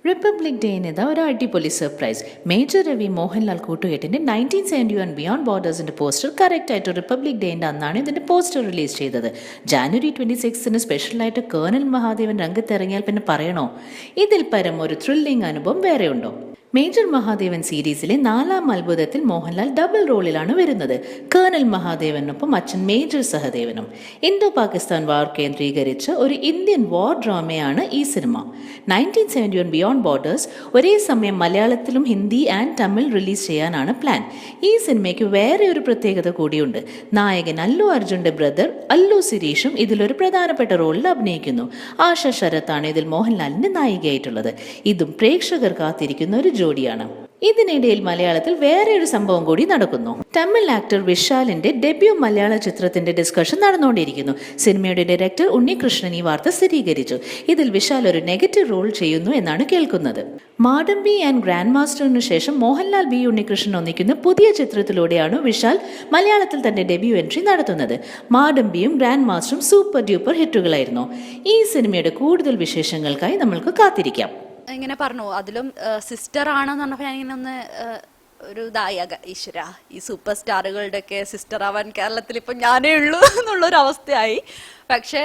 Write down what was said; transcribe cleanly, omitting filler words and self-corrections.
Republic ഡേന് ഇതാ ഒരു അടിപൊളി സർപ്രൈസ്. മേജർ രവി മോഹൻലാൽ കൂട്ടുകെട്ടിന്റെ 1971 ബിയോണ്ട് ബോർഡേഴ്സിന്റെ പോസ്റ്റർ കറക്റ്റ് ആയിട്ട് റിപ്പബ്ലിക് ഡേന്റെ അന്നാണ് ഇതിന്റെ പോസ്റ്റർ റിലീസ് ചെയ്തത്. ജാനുവരി 26 സ്പെഷ്യലായിട്ട് കേണൽ മഹാദേവൻ രംഗത്തിറങ്ങിയാൽ പിന്നെ പറയണോ? ഇതിൽ പരം ഒരു ത്രില്ലിംഗ് അനുഭവം വേറെ ഉണ്ടോ? മേജർ മഹാദേവൻ സീരീസിലെ 4ാം അത്ഭുതത്തിൽ മോഹൻലാൽ ഡബിൾ റോളിലാണ് വരുന്നത്. കേണൽ മഹാദേവനൊപ്പം അച്ഛൻ മേജർ സഹദേവനും. ഇന്തോ പാകിസ്ഥാൻ വാർ കേന്ദ്രീകരിച്ച് ഒരു ഇന്ത്യൻ വാർ ഡ്രാമയാണ് ഈ സിനിമ. 1971 ബിയോണ്ട് ബോർഡേഴ്സ് ഒരേ സമയം മലയാളത്തിലും ഹിന്ദി ആൻഡ് തമിഴ് റിലീസ് ചെയ്യാനാണ് പ്ലാൻ. ഈ സിനിമയ്ക്ക് വേറെ ഒരു പ്രത്യേകത കൂടിയുണ്ട്. നായകൻ അല്ലു അർജുന്റെ ബ്രദർ അല്ലു സിരീഷും ഇതിലൊരു പ്രധാനപ്പെട്ട റോളിൽ അഭിനയിക്കുന്നു. ആശ ശരത്താണ് ഇതിൽ മോഹൻലാലിന്റെ നായികയായിട്ടുള്ളത്. ഇതും പ്രേക്ഷകർ കാത്തിരിക്കുന്ന ഒരു ജോഡിയാണ്. ഇതിനിടയിൽ മലയാളത്തിൽ വേറെ ഒരു സംഭവം കൂടി നടക്കുന്നു. തമിഴ് ആക്ടർ വിശാലിന്റെ ഡെബ്യൂ മലയാള ചിത്രത്തിന്റെ ഡിസ്കഷൻ നടന്നുകൊണ്ടിരിക്കുന്നു. സിനിമയുടെ ഡയറക്ടർ ഉണ്ണികൃഷ്ണൻ ഈ വാർത്ത സ്ഥിരീകരിച്ചു. ഇതിൽ വിശാൽ ഒരു നെഗറ്റീവ് റോൾ ചെയ്യുന്നു എന്നാണ് കേൾക്കുന്നത്. മാഡംബി ആൻഡ് ഗ്രാൻഡ് മാസ്റ്ററിനു ശേഷം മോഹൻലാൽ ബി ഉണ്ണികൃഷ്ണൻ ഒന്നിക്കുന്ന പുതിയ ചിത്രത്തിലൂടെയാണ് വിശാൽ മലയാളത്തിൽ തന്റെ ഡെബ്യൂ എൻട്രി നടത്തുന്നത്. മാഡംബിയും ഗ്രാൻഡ് മാസ്റ്ററും സൂപ്പർ ഡ്യൂപ്പർ ഹിറ്റുകളായിരുന്നു. ഈ സിനിമയുടെ കൂടുതൽ വിശേഷങ്ങൾക്കായി നമ്മൾക്ക് കാത്തിരിക്കാം. ഇങ്ങനെ പറഞ്ഞു അതിലും സിസ്റ്റർ ആണെന്ന് പറഞ്ഞപ്പോൾ ഞാനിങ്ങനെ ഒന്ന് ഒരു ഈശ്വര ഈ സൂപ്പർ സ്റ്റാറുകളുടെ ഒക്കെ സിസ്റ്റർ ആവാൻ കേരളത്തിൽ ഇപ്പം ഞാനേ ഉള്ളൂ എന്നുള്ളൊരു അവസ്ഥയായി. പക്ഷേ